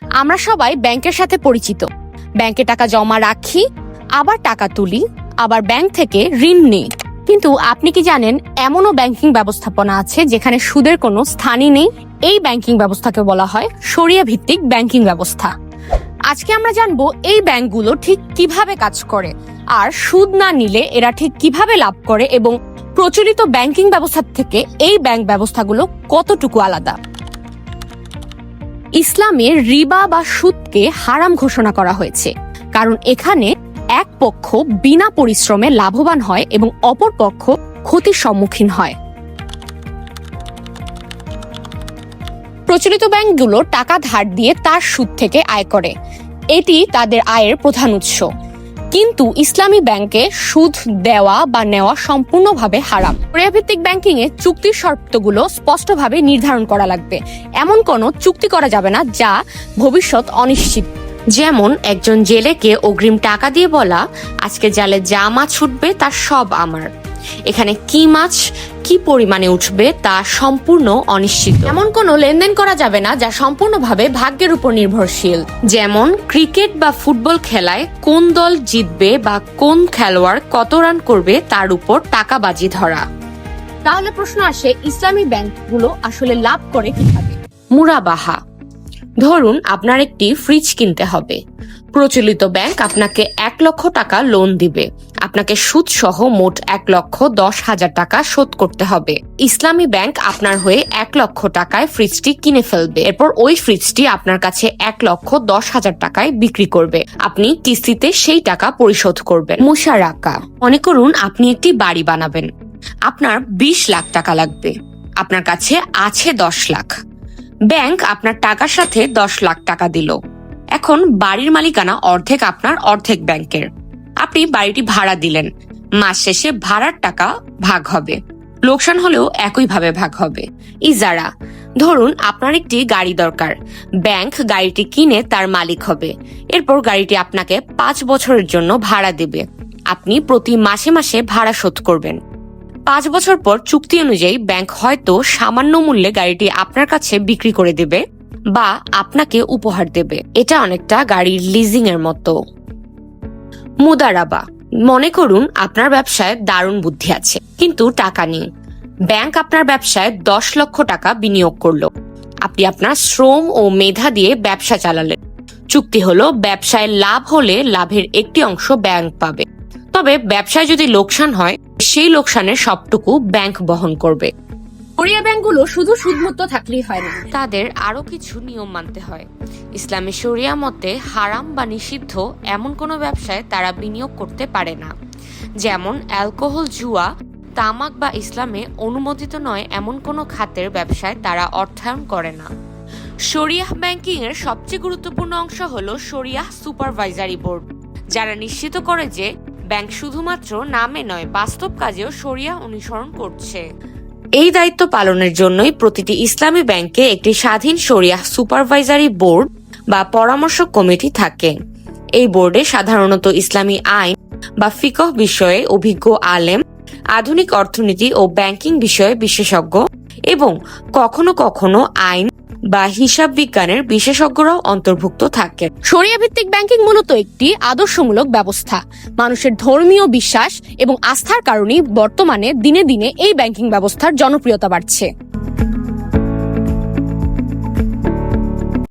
আমরা সবাই ব্যাংকের সাথে পরিচিত। ব্যাংকে টাকা জমা রাখি, আবার টাকা তুলি, আবার ব্যাংক থেকে ঋণ নিই। কিন্তু আপনি কি জানেন এমনও ব্যাংকিং ব্যবস্থাপনা আছে যেখানে সুদের কোনো স্থানই নেই? এই ব্যাংকিং ব্যবস্থাকে বলা হয় শরিয়া ভিত্তিক ব্যাংকিং ব্যবস্থা। আজকে আমরা জানবো এই ব্যাংকগুলো ঠিক কিভাবে কাজ করে, আর সুদ না নিলে এরা ঠিক কিভাবে লাভ করে, এবং প্রচলিত ব্যাংকিং ব্যবস্থা থেকে এই ব্যাংক ব্যবস্থাগুলো কতটুকু আলাদা। ইসলামে রিবা বা সুদকে হারাম ঘোষণা করা হয়েছে, কারণ এখানে এক পক্ষ বিনা পরিশ্রমে লাভবান হয় এবং অপর পক্ষ ক্ষতির সম্মুখীন হয়। প্রচলিত ব্যাংকগুলো টাকা ধার দিয়ে তার সুদ থেকে আয় করে, এটি তাদের আয়ের প্রধান উৎস। কিন্তু ইসলামী ব্যাংকে সুদ দেওয়া বা নেওয়া সম্পূর্ণভাবে হারাম। শরিয়া ভিত্তিক ব্যাংকিং এ চুক্তির শর্তগুলো স্পষ্টভাবে নির্ধারণ করা লাগবে। এমন কোনো চুক্তি করা যাবে না যা ভবিষ্যৎ অনিশ্চিত। যেমন একজন জেলেকে অগ্রিম টাকা দিয়ে বলা, আজকে জালে যা মাছ উঠবে তার সব আমার। এখানে কি মাছ কি পরিমাণে উঠবে তা সম্পূর্ণ অনিশ্চিত। এমন কোনো লেনদেন করা যাবে না যা সম্পূর্ণভাবে ভাগ্যের উপর নির্ভরশীল। যেমন ক্রিকেট বা ফুটবল খেলায় কোন দল জিতবে বা কোন খেলোয়াড় কত রান করবে তার উপর টাকা বাজি ধরা। তাহলে প্রশ্ন আসে, ইসলামী ব্যাংকগুলো আসলে লাভ করে কিভাবে? মুরাবাহা। ধরুন আপনার একটি ফ্রিজ কিনতে হবে। প্রচলিত ব্যাংক আপনাকে 1 লক্ষ টাকা লোন দিবে। আপনাকে সুদ সহ মোট 1,10,000 টাকা শোধ করতে হবে। ইসলামী ব্যাংক আপনার হয়ে 1 লক্ষ টাকায় ফ্রিজটি কিনে ফেলবে। এরপর ওই ফ্রিজটি আপনার কাছে 1,10,000 টাকায় বিক্রি করবে। আপনি কিস্তিতে সেই টাকা পরিশোধ করবেন। মুশারাকা। মনে করুন আপনি একটি বাড়ি বানাবেন। আপনার 20 লাখ টাকা লাগবে। আপনার কাছে আছে 10 লাখ। ব্যাংক আপনার টাকার সাথে 10 লাখ টাকা দিল। এখন বাড়ির মালিকানা অর্ধেক আপনার, অর্ধেক ব্যাংকের। আপনি বাড়িটি ভাড়া দিলেন। মাস শেষে ভাড়ার টাকা ভাগ হবে। লোকসান হলেও একইভাবে ভাগ হবে। ইজারা। ধরুন আপনার একটি গাড়ি দরকার। ব্যাংক গাড়িটি কিনে তার মালিক হবে। এরপর গাড়িটি আপনাকে 5 বছরের জন্য ভাড়া দেবে। আপনি প্রতি মাসে মাসে ভাড়া শোধ করবেন। 5 বছর পর চুক্তি অনুযায়ী ব্যাংক হয়তো সামান্য মূল্যে গাড়িটি আপনার কাছে বিক্রি করে দেবে বা আপনাকে উপহার দেবে। এটা অনেকটা গাড়ির লিজিং এর মতো। মুদারাবা। মনে করুন আপনার ব্যবসায় দারুণ বুদ্ধি আছে কিন্তু টাকা নেই। ব্যাংক আপনার ব্যবসায় 10 লক্ষ টাকা বিনিয়োগ করলো। আপনি আপনার শ্রম ও মেধা দিয়ে ব্যবসা চালালেন। চুক্তি হলো, ব্যবসায় লাভ হলে লাভের একটি অংশ ব্যাংক পাবে, তবে ব্যবসায় যদি লোকসান হয় সেই লোকসানের সবটুকু ব্যাংক বহন করবে। শরিয়া ব্যাংকগুলো শুধু সুদমুক্ত থাকলেই হয় না, তাদের আরো কিছু নিয়ম মানতে হয়। ইসলামী শরিয়া মতে হারাম বা নিষিদ্ধ এমন কোনো ব্যবসায় তারা বিনিয়োগ করতে পারে না। যেমন অ্যালকোহল, জুয়া, তামাক বা ইসলামে অনুমোদিত নয় এমন কোনো খাতের ব্যবসায় তারা অর্থায়ন করে না। শরিয়া ব্যাংকিং এর সবচেয়ে গুরুত্বপূর্ণ অংশ হলো শরিয়া সুপারভাইজারি বোর্ড, যারা নিশ্চিত করে যে ব্যাংক শুধুমাত্র নামে নয় বাস্তব কাজেও শরিয়া অনুসরণ করছে। এই দায়িত্ব পালনের জন্যই প্রতিটি ইসলামী ব্যাংকে একটি স্বাধীন শরিয়া সুপারভাইজারি বোর্ড বা পরামর্শক কমিটি থাকে। এই বোর্ডে সাধারণত ইসলামী আইন বা ফিকহ বিষয়ে অভিজ্ঞ আলেম, আধুনিক অর্থনীতি ও ব্যাংকিং বিষয়ে বিশেষজ্ঞ এবং কখনো কখনো আইন বা হিসাব বিজ্ঞানের বিশেষজ্ঞরাও অন্তর্ভুক্ত থাকে। শরিয়া ভিত্তিক ব্যাংকিং মূলত একটি আদর্শমূলক ব্যবস্থা। মানুষের ধর্মীয় বিশ্বাস এবং আস্থার কারণেই বর্তমানে দিনে দিনে এই ব্যাংকিং ব্যবস্থার জনপ্রিয়তা বাড়ছে।